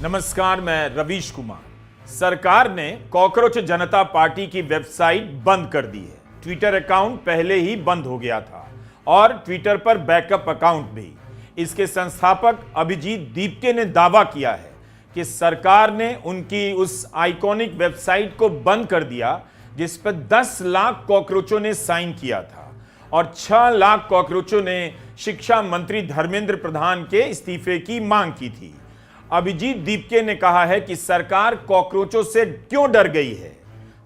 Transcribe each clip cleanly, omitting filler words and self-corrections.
नमस्कार, मैं रवीश कुमार। सरकार ने कॉकरोच जनता पार्टी की वेबसाइट बंद कर दी है। ट्विटर अकाउंट पहले ही बंद हो गया था और ट्विटर पर बैकअप अकाउंट भी। इसके संस्थापक अभिजीत दीपके ने दावा किया है कि सरकार ने उनकी उस आइकॉनिक वेबसाइट को बंद कर दिया जिस पर 10 लाख कॉकरोचों ने साइन किया था और 6 लाख कॉकरोचों ने शिक्षा मंत्री धर्मेंद्र प्रधान के इस्तीफे की मांग की थी। अभिजीत दीपके ने कहा है कि सरकार कॉकरोचों से क्यों डर गई है।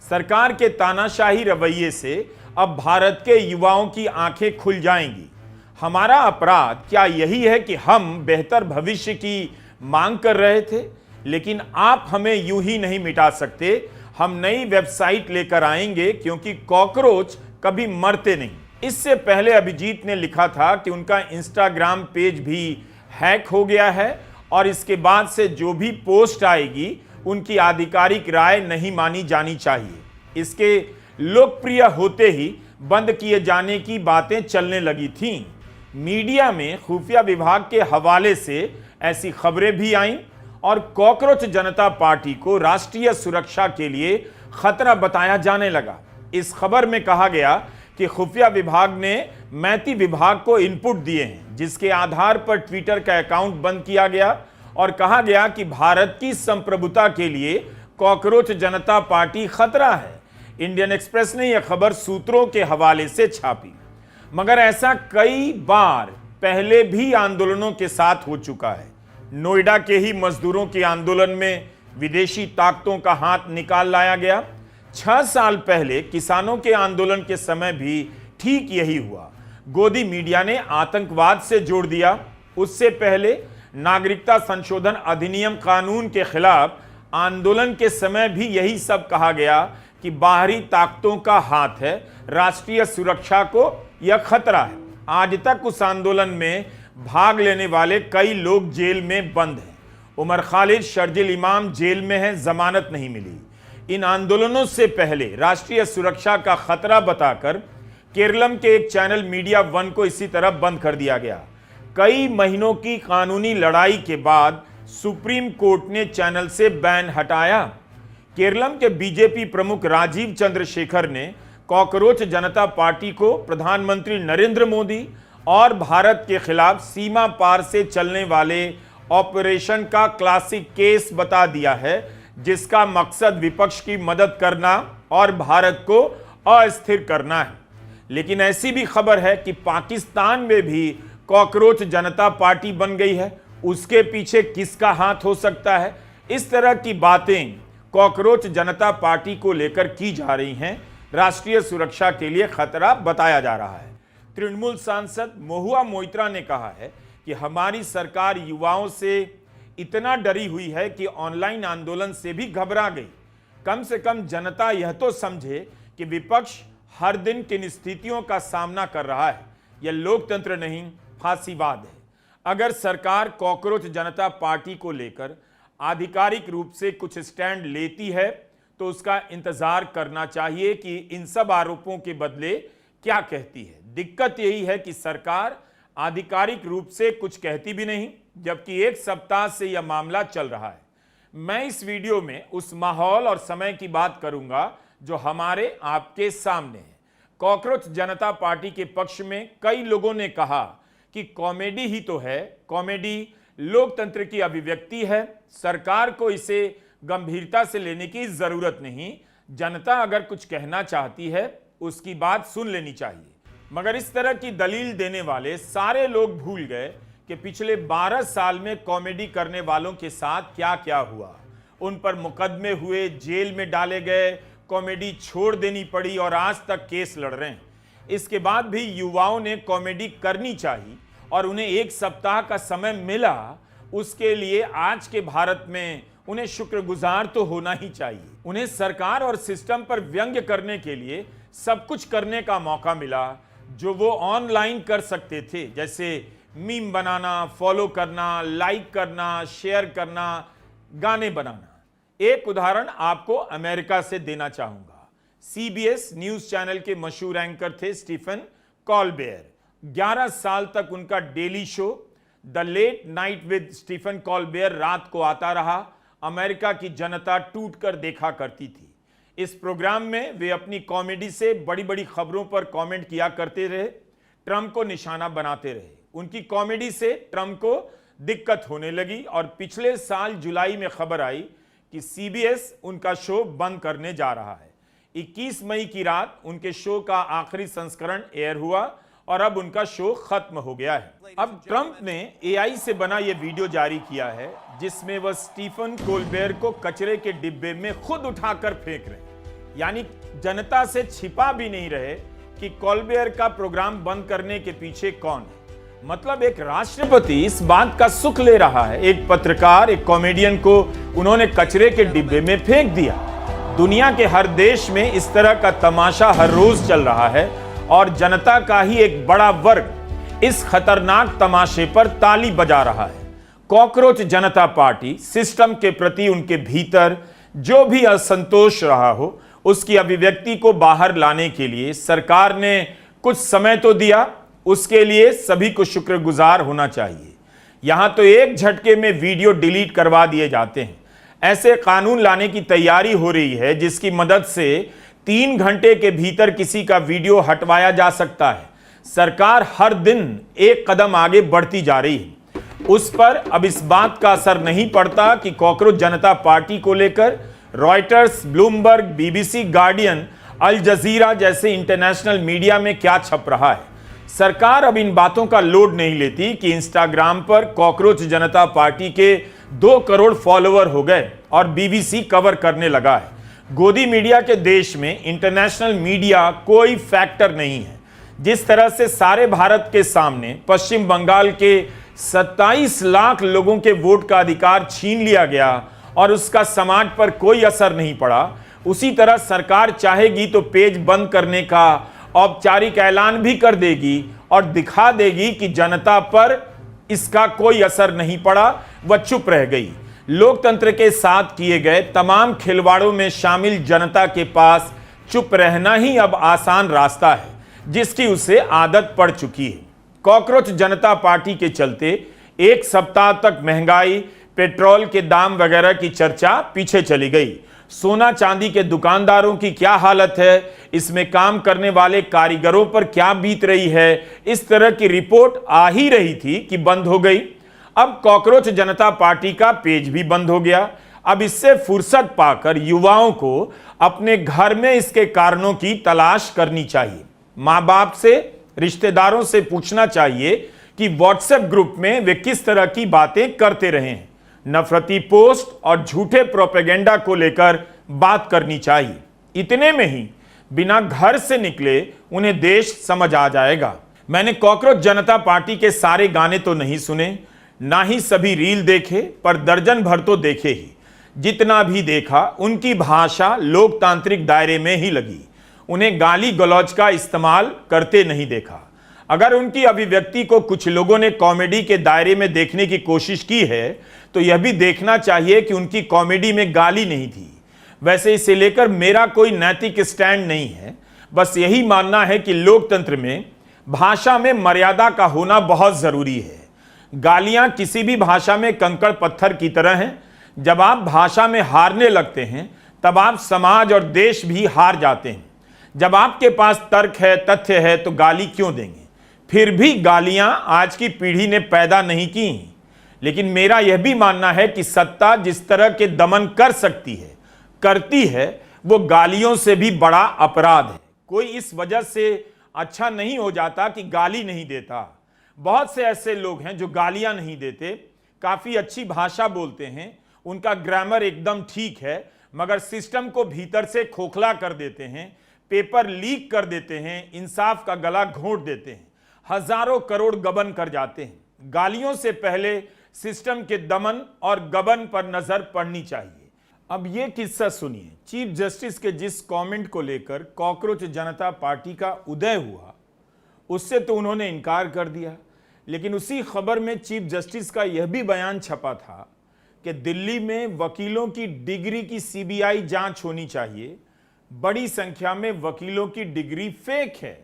सरकार के तानाशाही रवैये से अब भारत के युवाओं की आंखें खुल जाएंगी। हमारा अपराध क्या यही है कि हम बेहतर भविष्य की मांग कर रहे थे, लेकिन आप हमें यूं ही नहीं मिटा सकते। हम नई वेबसाइट लेकर आएंगे क्योंकि कॉकरोच कभी मरते नहीं। इससे पहले अभिजीत ने लिखा था कि उनका इंस्टाग्राम पेज भी हैक हो गया है और इसके बाद से जो भी पोस्ट आएगी उनकी आधिकारिक राय नहीं मानी जानी चाहिए। इसके लोकप्रिय होते ही बंद किए जाने की बातें चलने लगी थीं। मीडिया में खुफिया विभाग के हवाले से ऐसी खबरें भी आईं और कॉकरोच जनता पार्टी को राष्ट्रीय सुरक्षा के लिए खतरा बताया जाने लगा। इस खबर में कहा गया कि खुफिया विभाग ने मैती विभाग को इनपुट दिए हैं, जिसके आधार पर ट्विटर का अकाउंट बंद किया गया और कहा गया कि भारत की संप्रभुता के लिए कॉकरोच जनता पार्टी खतरा है। इंडियन एक्सप्रेस ने यह खबर सूत्रों के हवाले से छापी। मगर ऐसा कई बार पहले भी आंदोलनों के साथ हो चुका है। नोएडा के ही मजदूरों के आंदोलन में विदेशी ताकतों का हाथ निकाल लाया गया। 6 साल पहले किसानों के आंदोलन के समय भी ठीक यही हुआ। गोदी मीडिया ने आतंकवाद से जोड़ दिया। उससे पहले नागरिकता संशोधन अधिनियम कानून के खिलाफ आंदोलन के समय भी यही सब कहा गया कि बाहरी ताकतों का हाथ है, राष्ट्रीय सुरक्षा को यह खतरा है। आज तक उस आंदोलन में भाग लेने वाले कई लोग जेल में बंद हैं। उमर खालिद, शर्जिल इमाम जेल में हैं, जमानत नहीं मिली। इन आंदोलनों से पहले राष्ट्रीय सुरक्षा का खतरा बताकर केरलम के एक चैनल मीडिया वन को इसी तरह बंद कर दिया गया। कई महीनों की कानूनी लड़ाई के बाद सुप्रीम कोर्ट ने चैनल से बैन हटाया। केरलम के बीजेपी प्रमुख राजीव चंद्रशेखर ने कॉकरोच जनता पार्टी को प्रधानमंत्री नरेंद्र मोदी और भारत के खिलाफ सीमा पार से चलने वाले ऑपरेशन का क्लासिक केस बता दिया है, जिसका मकसद विपक्ष की मदद करना और भारत को अस्थिर करना है। लेकिन ऐसी भी खबर है कि पाकिस्तान में भी कॉकरोच जनता पार्टी बन गई है। उसके पीछे किसका हाथ हो सकता है? इस तरह की बातें कॉकरोच जनता पार्टी को लेकर की जा रही हैं। राष्ट्रीय सुरक्षा के लिए खतरा बताया जा रहा है। तृणमूल सांसद महुआ मोइत्रा ने कहा है कि हमारी सरकार युवाओं से इतना डरी हुई है कि ऑनलाइन आंदोलन से भी घबरा गई। कम से कम जनता यह तो समझे कि विपक्ष हर दिन किन स्थितियों का सामना कर रहा है। यह लोकतंत्र नहीं, फांसीवाद है। अगर सरकार कॉकरोच जनता पार्टी को लेकर आधिकारिक रूप से कुछ स्टैंड लेती है तो उसका इंतजार करना चाहिए कि इन सब आरोपों के बदले क्या कहती है। दिक्कत यही है कि सरकार आधिकारिक रूप से कुछ कहती भी नहीं, जबकि 1 सप्ताह से यह मामला चल रहा है। मैं इस वीडियो में उस माहौल और समय की बात करूंगा जो हमारे आपके सामने है। कॉकरोच जनता पार्टी के पक्ष में कई लोगों ने कहा कि कॉमेडी ही तो है, कॉमेडी लोकतंत्र की अभिव्यक्ति है, सरकार को इसे गंभीरता से लेने की जरूरत नहीं। जनता अगर कुछ कहना चाहती है उसकी बात सुन लेनी चाहिए। मगर इस तरह की दलील देने वाले सारे लोग भूल गए कि पिछले 12 साल में कॉमेडी करने वालों के साथ क्या क्या हुआ। उन पर मुकदमे हुए, जेल में डाले गए, कॉमेडी छोड़ देनी पड़ी और आज तक केस लड़ रहे हैं। इसके बाद भी युवाओं ने कॉमेडी करनी चाहिए और उन्हें 1 सप्ताह का समय मिला। उसके लिए आज के भारत में उन्हें शुक्रगुजार तो होना ही चाहिए। उन्हें सरकार और सिस्टम पर व्यंग्य करने के लिए सब कुछ करने का मौका मिला जो वो ऑनलाइन कर सकते थे, जैसे मीम बनाना, फॉलो करना, लाइक करना, शेयर करना, गाने बनाना। एक उदाहरण आपको अमेरिका से देना चाहूंगा। सीबीएस न्यूज चैनल के मशहूर एंकर थे स्टीफन कॉलबेयर। 11 साल तक उनका daily show the late night with Stephen Colbert रात को आता रहा। अमेरिका की जनता टूटकर देखा करती थी। इस प्रोग्राम में वे अपनी कॉमेडी से बड़ी बड़ी खबरों पर कमेंट किया करते रहे, ट्रंप को निशाना बनाते रहे। उनकी कॉमेडी से ट्रंप को दिक्कत होने लगी और पिछले साल जुलाई में खबर आई कि सीबीएस उनका शो बंद करने जा रहा है। 21 मई की रात उनके शो का आखिरी संस्करण एयर हुआ और अब उनका शो खत्म हो गया है। अब ट्रंप ने एआई से बना यह वीडियो जारी किया है जिसमें वह स्टीफन कोलबेयर को कचरे के डिब्बे में खुद उठाकर फेंक रहे, यानी जनता से छिपा भी नहीं रहे कि कोलबेयर का प्रोग्राम बंद करने के पीछे कौन है। मतलब एक राष्ट्रपति इस बात का सुख ले रहा है, एक पत्रकार, एक कॉमेडियन को उन्होंने कचरे के डिब्बे में फेंक दिया। दुनिया के हर देश में इस तरह का तमाशा हर रोज चल रहा है और जनता का ही एक बड़ा वर्ग इस खतरनाक तमाशे पर ताली बजा रहा है। कॉकरोच जनता पार्टी सिस्टम के प्रति उनके भीतर जो भी असंतोष रहा हो उसकी अभिव्यक्ति को बाहर लाने के लिए सरकार ने कुछ समय तो दिया, उसके लिए सभी को शुक्रगुजार होना चाहिए। यहां तो एक झटके में वीडियो डिलीट करवा दिए जाते हैं। ऐसे कानून लाने की तैयारी हो रही है जिसकी मदद से 3 घंटे के भीतर किसी का वीडियो हटवाया जा सकता है। सरकार हर दिन एक कदम आगे बढ़ती जा रही है। उस पर अब इस बात का असर नहीं पड़ता कि कॉकरोच जनता पार्टी को लेकर रॉयटर्स, ब्लूमबर्ग, बीबीसी, गार्डियन, अल जजीरा जैसे इंटरनेशनल मीडिया में क्या छप रहा है। सरकार अब इन बातों का लोड नहीं लेती कि इंस्टाग्राम पर कॉकरोच जनता पार्टी के 2 करोड़ फॉलोअर हो गए और बीबीसी कवर करने लगा है। गोदी मीडिया के देश में इंटरनेशनल मीडिया कोई फैक्टर नहीं है। जिस तरह से सारे भारत के सामने पश्चिम बंगाल के 27 लाख लोगों के वोट का अधिकार छीन लिया गया और उसका समाज पर कोई असर नहीं पड़ा, उसी तरह सरकार चाहेगी तो पेज बंद करने का औपचारिक ऐलान भी कर देगी और दिखा देगी कि जनता पर इसका कोई असर नहीं पड़ा, वह चुप रह गई। लोकतंत्र के साथ किए गए तमाम खिलवाड़ों में शामिल जनता के पास चुप रहना ही अब आसान रास्ता है जिसकी उसे आदत पड़ चुकी है। कॉकरोच जनता पार्टी के चलते एक सप्ताह तक महंगाई, पेट्रोल के दाम वगैरह की चर्चा पीछे चली गई। सोना चांदी के दुकानदारों की क्या हालत है, इसमें काम करने वाले कारीगरों पर क्या बीत रही है, इस तरह की रिपोर्ट आ ही रही थी कि बंद हो गई। अब कॉकरोच जनता पार्टी का पेज भी बंद हो गया। अब इससे फुर्सत पाकर युवाओं को अपने घर में इसके कारणों की तलाश करनी चाहिए। माँ बाप से, रिश्तेदारों से पूछना चाहिए कि व्हाट्सएप ग्रुप में वे किस तरह की बातें करते रहे हैं। नफरती पोस्ट और झूठे प्रोपेगेंडा को लेकर बात करनी चाहिए। इतने में ही बिना घर से निकले उन्हें देश समझ आ जाएगा। मैंने कॉकरोच जनता पार्टी के सारे गाने तो नहीं सुने, ना ही सभी रील देखे, पर दर्जन भर तो देखे ही। जितना भी देखा उनकी भाषा लोकतांत्रिक दायरे में ही लगी। उन्हें गाली गलौज का इस्तेमाल करते नहीं देखा। अगर उनकी अभिव्यक्ति को कुछ लोगों ने कॉमेडी के दायरे में देखने की कोशिश की है तो यह भी देखना चाहिए कि उनकी कॉमेडी में गाली नहीं थी। वैसे इसे लेकर मेरा कोई नैतिक स्टैंड नहीं है, बस यही मानना है कि लोकतंत्र में भाषा में मर्यादा का होना बहुत जरूरी है। गालियां किसी भी भाषा में कंकड़ पत्थर की तरह हैं। जब आप भाषा में हारने लगते हैं तब आप समाज और देश भी हार जाते हैं। जब आपके पास तर्क है, तथ्य है, तो गाली क्यों देंगे? फिर भी गालियां आज की पीढ़ी ने पैदा नहीं की, लेकिन मेरा यह भी मानना है कि सत्ता जिस तरह के दमन कर सकती है, करती है, वो गालियों से भी बड़ा अपराध है। कोई इस वजह से अच्छा नहीं हो जाता कि गाली नहीं देता। बहुत से ऐसे लोग हैं जो गालियां नहीं देते, काफी अच्छी भाषा बोलते हैं, उनका ग्रामर एकदम ठीक है, मगर सिस्टम को भीतर से खोखला कर देते हैं, पेपर लीक कर देते हैं, इंसाफ का गला घोंट देते हैं, हजारों करोड़ गबन कर जाते हैं। गालियों से पहले सिस्टम के दमन और गबन पर नजर पड़नी चाहिए। अब यह किस्सा सुनिए। चीफ जस्टिस के जिस कमेंट को लेकर कॉकरोच जनता पार्टी का उदय हुआ, उससे तो उन्होंने इनकार कर दिया, लेकिन उसी खबर में चीफ जस्टिस का यह भी बयान छपा था कि दिल्ली में वकीलों की डिग्री की सीबीआई जांच होनी चाहिए। बड़ी संख्या में वकीलों की डिग्री फेक है।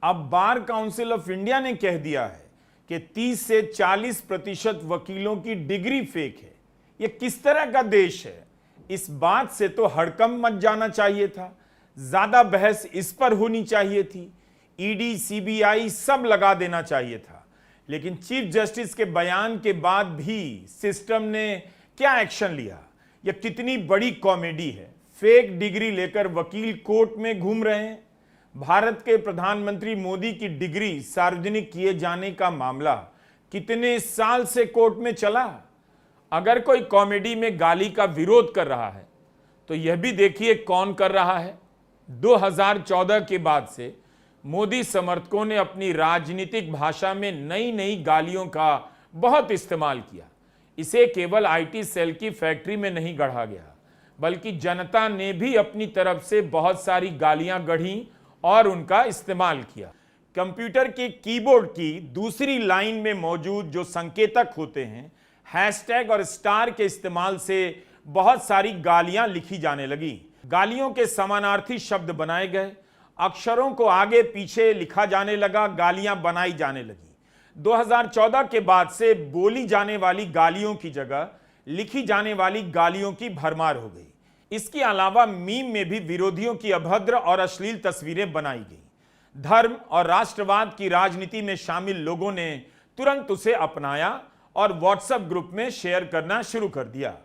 अब बार काउंसिल ऑफ इंडिया ने कह दिया है कि 30 से 40% वकीलों की डिग्री फेक है। यह किस तरह का देश है? इस बात से तो हड़कंप मच जाना चाहिए था। ज्यादा बहस इस पर होनी चाहिए थी। ईडी, सीबीआई सब लगा देना चाहिए था। लेकिन चीफ जस्टिस के बयान के बाद भी सिस्टम ने क्या एक्शन लिया? यह कितनी बड़ी कॉमेडी है। फेक डिग्री लेकर वकील कोर्ट में घूम रहे हैं। भारत के प्रधानमंत्री मोदी की डिग्री सार्वजनिक किए जाने का मामला कितने साल से कोर्ट में चला। अगर कोई कॉमेडी में गाली का विरोध कर रहा है तो यह भी देखिए कौन कर रहा है। 2014 के बाद से मोदी समर्थकों ने अपनी राजनीतिक भाषा में नई नई गालियों का बहुत इस्तेमाल किया। इसे केवल आईटी सेल की फैक्ट्री में नहीं गढ़ा गया, बल्कि जनता ने भी अपनी तरफ से बहुत सारी गालियां गढ़ी और उनका इस्तेमाल किया। कंप्यूटर के कीबोर्ड की दूसरी लाइन में मौजूद जो संकेतक होते हैं, हैशटैग और स्टार के इस्तेमाल से बहुत सारी गालियां लिखी जाने लगी। गालियों के समानार्थी शब्द बनाए गए, अक्षरों को आगे पीछे लिखा जाने लगा, गालियां बनाई जाने लगी। 2014 के बाद से बोली जाने वाली गालियों की जगह लिखी जाने वाली गालियों की भरमार हो गई। इसके अलावा मीम में भी विरोधियों की अभद्र और अश्लील तस्वीरें बनाई गई। धर्म और राष्ट्रवाद की राजनीति में शामिल लोगों ने तुरंत उसे अपनाया और व्हाट्सएप ग्रुप में शेयर करना शुरू कर दिया।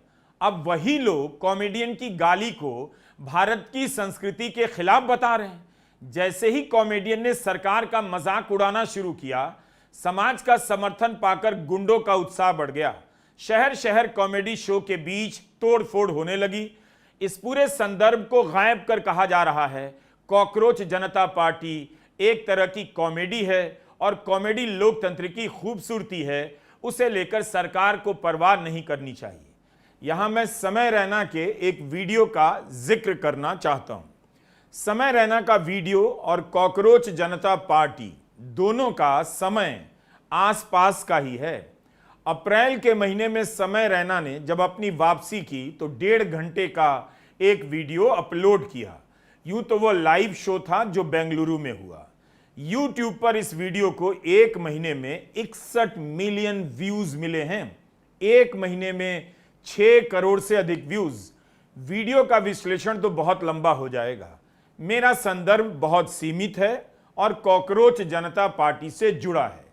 अब वही लोग कॉमेडियन की गाली को भारत की संस्कृति के खिलाफ बता रहे हैं। जैसे ही कॉमेडियन ने सरकार का मजाक उड़ाना शुरू किया, समाज का समर्थन पाकर गुंडों का उत्साह बढ़ गया। शहर शहर कॉमेडी शो के बीच तोड़फोड़ होने लगी। इस पूरे संदर्भ को गायब कर कहा जा रहा है कॉकरोच जनता पार्टी एक तरह की कॉमेडी है और कॉमेडी लोकतंत्र की खूबसूरती है। उसे लेकर सरकार को परवाह नहीं करनी चाहिए। यहां मैं समय रैना के एक वीडियो का जिक्र करना चाहता हूं। समय रैना का वीडियो और कॉकरोच जनता पार्टी दोनों का समय आसपास का ही है। अप्रैल के महीने में समय रैना ने जब अपनी वापसी की तो 1.5 घंटे का एक वीडियो अपलोड किया। यूं तो वो लाइव शो था जो बेंगलुरु में हुआ। YouTube पर इस वीडियो को एक महीने में 61 मिलियन व्यूज मिले हैं। एक महीने में 6 करोड़ से अधिक व्यूज। वीडियो का विश्लेषण तो बहुत लंबा हो जाएगा। मेरा संदर्भ बहुत सीमित है और कॉकरोच जनता पार्टी से जुड़ा है।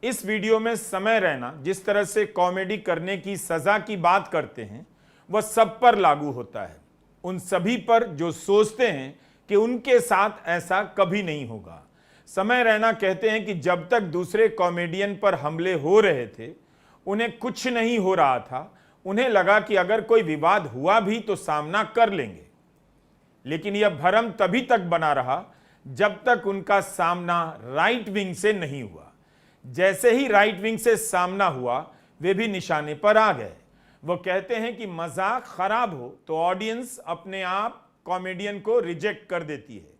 इस वीडियो में समय रैना जिस तरह से कॉमेडी करने की सजा की बात करते हैं वह सब पर लागू होता है। उन सभी पर जो सोचते हैं कि उनके साथ ऐसा कभी नहीं होगा। समय रैना कहते हैं कि जब तक दूसरे कॉमेडियन पर हमले हो रहे थे उन्हें कुछ नहीं हो रहा था। उन्हें लगा कि अगर कोई विवाद हुआ भी तो सामना कर लेंगे। लेकिन यह भ्रम तभी तक बना रहा जब तक उनका सामना राइट विंग से नहीं हुआ। जैसे ही राइट विंग से सामना हुआ वे भी निशाने पर आ गए। वो कहते हैं कि मजाक खराब हो तो ऑडियंस अपने आप कॉमेडियन को रिजेक्ट कर देती है,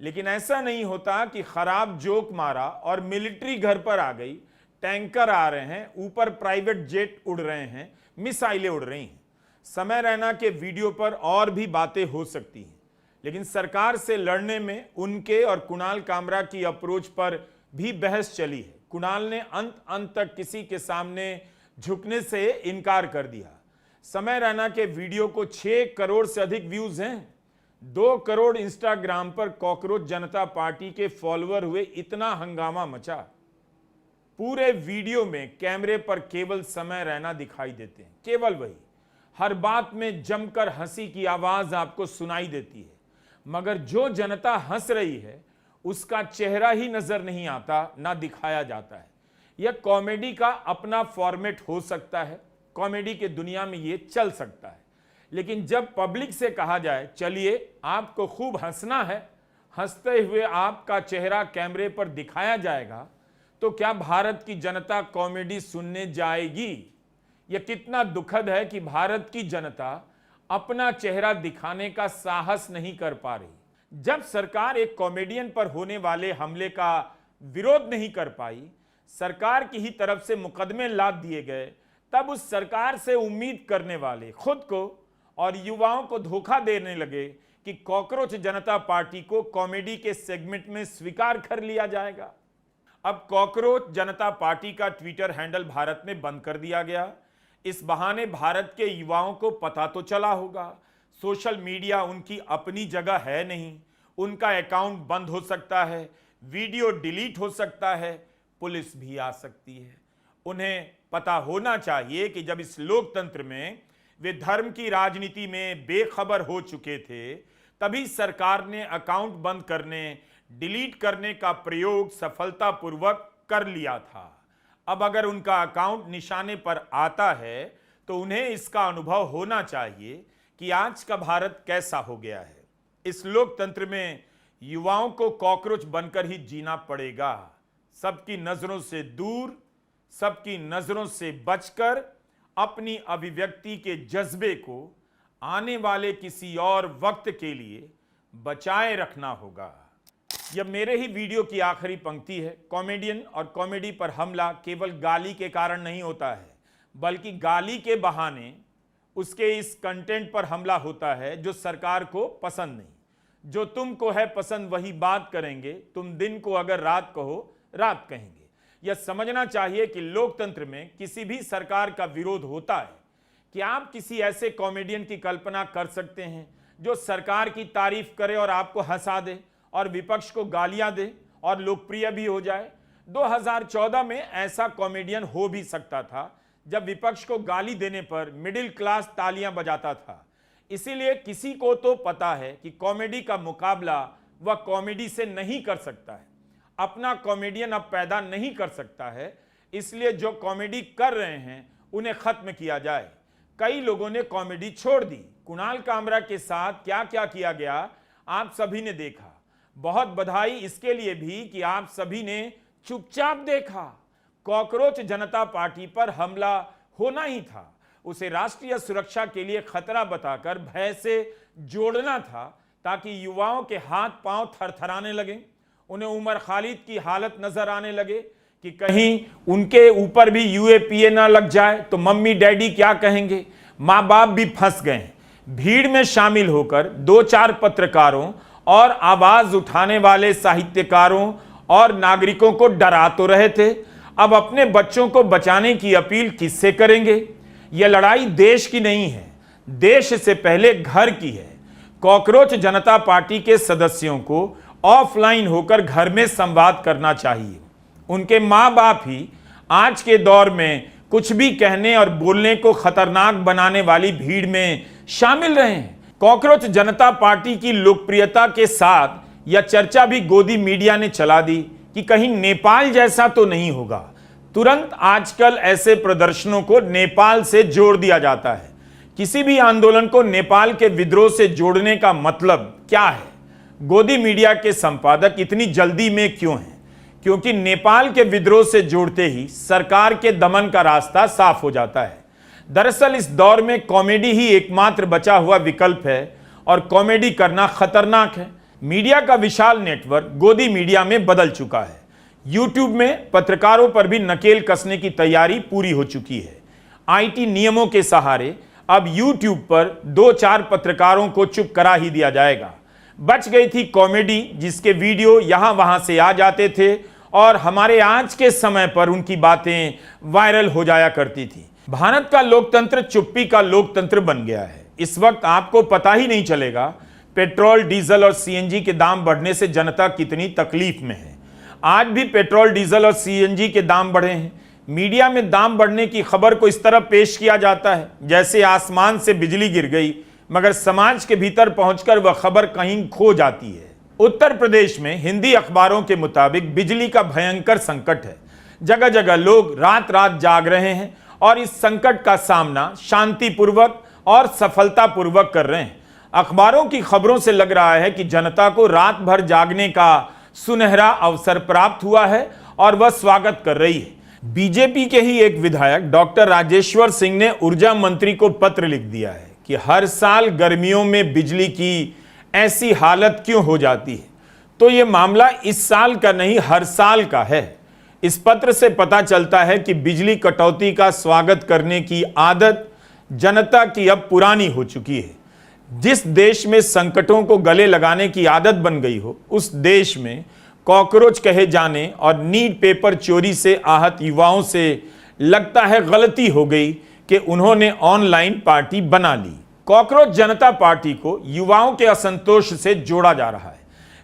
लेकिन ऐसा नहीं होता कि खराब जोक मारा और मिलिट्री घर पर आ गई, टैंकर आ रहे हैं, ऊपर प्राइवेट जेट उड़ रहे हैं, मिसाइलें उड़ रही हैं। समय रैना के वीडियो पर और भी बातें हो सकती हैं, लेकिन सरकार से लड़ने में उनके और कुणाल कामरा की अप्रोच पर भी बहस चली है। कुणाल ने अंत तक किसी के सामने झुकने से इनकार कर दिया। समय रैना के वीडियो को 6 करोड़ से अधिक व्यूज हैं। 2 करोड़ इंस्टाग्राम पर कॉकरोच जनता पार्टी के फॉलोअर हुए। इतना हंगामा मचा। पूरे वीडियो में कैमरे पर केवल समय रैना दिखाई देते हैं, केवल वही। हर बात में जमकर हंसी की आवाज आपको सुनाई देती है, मगर जो जनता हंस रही है उसका चेहरा ही नजर नहीं आता, ना दिखाया जाता है। यह कॉमेडी का अपना फॉर्मेट हो सकता है, कॉमेडी के दुनिया में यह चल सकता है, लेकिन जब पब्लिक से कहा जाए चलिए आपको खूब हंसना है, हंसते हुए आपका चेहरा कैमरे पर दिखाया जाएगा, तो क्या भारत की जनता कॉमेडी सुनने जाएगी? यह कितना दुखद है कि भारत की जनता अपना चेहरा दिखाने का साहस नहीं कर पा रही। जब सरकार एक कॉमेडियन पर होने वाले हमले का विरोध नहीं कर पाई, सरकार की ही तरफ से मुकदमे लाद दिए गए, तब उस सरकार से उम्मीद करने वाले खुद को और युवाओं को धोखा देने लगे कि कॉकरोच जनता पार्टी को कॉमेडी के सेगमेंट में स्वीकार कर लिया जाएगा। अब कॉकरोच जनता पार्टी का ट्विटर हैंडल भारत में बंद कर दिया गया। इस बहाने भारत के युवाओं को पता तो चला होगा सोशल मीडिया उनकी अपनी जगह है नहीं, उनका अकाउंट बंद हो सकता है, वीडियो डिलीट हो सकता है, पुलिस भी आ सकती है। उन्हें पता होना चाहिए कि जब इस लोकतंत्र में वे धर्म की राजनीति में बेखबर हो चुके थे, तभी सरकार ने अकाउंट बंद करने, डिलीट करने का प्रयोग सफलतापूर्वक कर लिया था। अब अगर उनका अकाउंट निशाने पर आता है तो उन्हें इसका अनुभव होना चाहिए कि आज का भारत कैसा हो गया है। इस लोकतंत्र में युवाओं को कॉकरोच बनकर ही जीना पड़ेगा। सबकी नजरों से दूर, सबकी नजरों से बचकर अपनी अभिव्यक्ति के जज्बे को आने वाले किसी और वक्त के लिए बचाए रखना होगा। यह मेरे ही वीडियो की आखिरी पंक्ति है। कॉमेडियन और कॉमेडी पर हमला केवल गाली के कारण नहीं होता है, बल्कि गाली के बहाने उसके इस कंटेंट पर हमला होता है जो सरकार को पसंद नहीं। जो तुमको है पसंद वही बात करेंगे, तुम दिन को अगर रात कहो रात कहेंगे। यह समझना चाहिए कि लोकतंत्र में किसी भी सरकार का विरोध होता है कि आप किसी ऐसे कॉमेडियन की कल्पना कर सकते हैं जो सरकार की तारीफ करे और आपको हंसा दे और विपक्ष को गालियां दे और लोकप्रिय भी हो जाए। 2014 में ऐसा कॉमेडियन हो भी सकता था जब विपक्ष को गाली देने पर मिडिल क्लास तालियां बजाता था। इसीलिए किसी को तो पता है कि कॉमेडी का मुकाबला वह कॉमेडी से नहीं कर सकता है, अपना कॉमेडियन अब पैदा नहीं कर सकता है। इसलिए जो कॉमेडी कर रहे हैं उन्हें खत्म किया जाए। कई लोगों ने कॉमेडी छोड़ दी। कुणाल कामरा के साथ क्या क्या किया गया आप सभी ने देखा। बहुत बधाई इसके लिए भी कि आप सभी ने चुपचाप देखा। कॉकरोच जनता पार्टी पर हमला होना ही था, उसे राष्ट्रीय सुरक्षा के लिए खतरा बताकर भय से जोड़ना था ताकि युवाओं के हाथ पांव थरथराने लगे, उन्हें उमर खालिद की हालत नजर आने लगे कि कहीं उनके ऊपर भी यूएपीए ना लग जाए तो मम्मी डैडी क्या कहेंगे। माँ बाप भी फंस गए। भीड़ में शामिल होकर 2-4 पत्रकारों और आवाज उठाने वाले साहित्यकारों और नागरिकों को डरा तो रहे थे, अब अपने बच्चों को बचाने की अपील किससे करेंगे। यह लड़ाई देश की नहीं है, देश से पहले घर की है। कॉकरोच जनता पार्टी के सदस्यों को ऑफलाइन होकर घर में संवाद करना चाहिए। उनके माँ बाप ही आज के दौर में कुछ भी कहने और बोलने को खतरनाक बनाने वाली भीड़ में शामिल रहे हैं। कॉकरोच जनता पार्टी की लोकप्रियता के साथ यह चर्चा भी गोदी मीडिया ने चला दी कि कहीं नेपाल जैसा तो नहीं होगा। तुरंत आजकल ऐसे प्रदर्शनों को नेपाल से जोड़ दिया जाता है। किसी भी आंदोलन को नेपाल के विद्रोह से जोड़ने का मतलब क्या है? गोदी मीडिया के संपादक इतनी जल्दी में क्यों हैं? क्योंकि नेपाल के विद्रोह से जोड़ते ही सरकार के दमन का रास्ता साफ हो जाता है। दरअसल इस दौर में कॉमेडी ही एकमात्र बचा हुआ विकल्प है और कॉमेडी करना खतरनाक है। मीडिया का विशाल नेटवर्क गोदी मीडिया में बदल चुका है। यूट्यूब में पत्रकारों पर भी नकेल कसने की तैयारी पूरी हो चुकी है। आईटी नियमों के सहारे अब यूट्यूब पर 2-4 पत्रकारों को चुप करा ही दिया जाएगा। बच गई थी कॉमेडी जिसके वीडियो यहां वहां से आ जाते थे और हमारे आज के समय पर उनकी बातें वायरल हो जाया करती थी। भारत का लोकतंत्र चुप्पी का लोकतंत्र बन गया है। इस वक्त आपको पता ही नहीं चलेगा पेट्रोल, डीजल और सीएनजी के दाम बढ़ने से जनता कितनी तकलीफ में है। आज भी पेट्रोल, डीजल और सीएनजी के दाम बढ़े हैं। मीडिया में दाम बढ़ने की खबर को इस तरह पेश किया जाता है जैसे आसमान से बिजली गिर गई, मगर समाज के भीतर पहुंचकर वह खबर कहीं खो जाती है। उत्तर प्रदेश में हिंदी अखबारों के मुताबिक बिजली का भयंकर संकट है। जगह जगह लोग रात रात जाग रहे हैं और इस संकट का सामना शांतिपूर्वक और सफलतापूर्वक कर रहे हैं। अखबारों की खबरों से लग रहा है कि जनता को रात भर जागने का सुनहरा अवसर प्राप्त हुआ है और वह स्वागत कर रही है। बीजेपी के ही एक विधायक डॉक्टर राजेश्वर सिंह ने ऊर्जा मंत्री को पत्र लिख दिया है कि हर साल गर्मियों में बिजली की ऐसी हालत क्यों हो जाती है। तो यह मामला इस साल का नहीं, हर साल का है। इस पत्र से पता चलता है कि बिजली कटौती का स्वागत करने की आदत जनता की अब पुरानी हो चुकी है। जिस देश में संकटों को गले लगाने की आदत बन गई हो, उस देश में कॉकरोच कहे जाने और नीट पेपर चोरी से आहत युवाओं से लगता है गलती हो गई कि उन्होंने ऑनलाइन पार्टी बना ली। कॉकरोच जनता पार्टी को युवाओं के असंतोष से जोड़ा जा रहा है,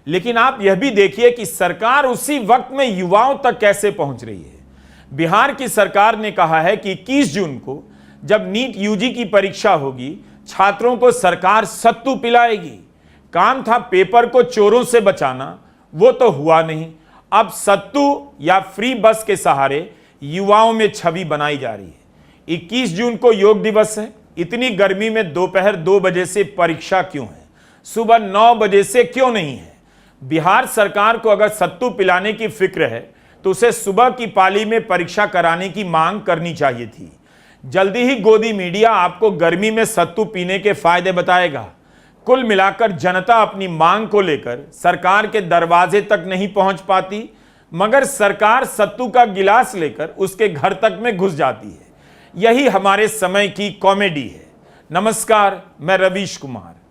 लेकिन आप यह भी देखिए कि सरकार उसी वक्त में युवाओं तक कैसे पहुंच रही है। बिहार की सरकार ने कहा है कि 21 जून को जब नीट यूजी की परीक्षा होगी, छात्रों को सरकार सत्तू पिलाएगी। काम था पेपर को चोरों से बचाना, वो तो हुआ नहीं। अब सत्तू या फ्री बस के सहारे युवाओं में छवि बनाई जा रही है। 21 जून को योग दिवस है, इतनी गर्मी में दोपहर 2 बजे से परीक्षा क्यों है, सुबह 9 बजे से क्यों नहीं है? बिहार सरकार को अगर सत्तू पिलाने की फिक्र है तो उसे सुबह की पाली में परीक्षा कराने की मांग करनी चाहिए थी। जल्दी ही गोदी मीडिया आपको गर्मी में सत्तू पीने के फायदे बताएगा। कुल मिलाकर जनता अपनी मांग को लेकर सरकार के दरवाजे तक नहीं पहुंच पाती, मगर सरकार सत्तू का गिलास लेकर उसके घर तक में घुस जाती है। यही हमारे समय की कॉमेडी है। नमस्कार, मैं रवीश कुमार।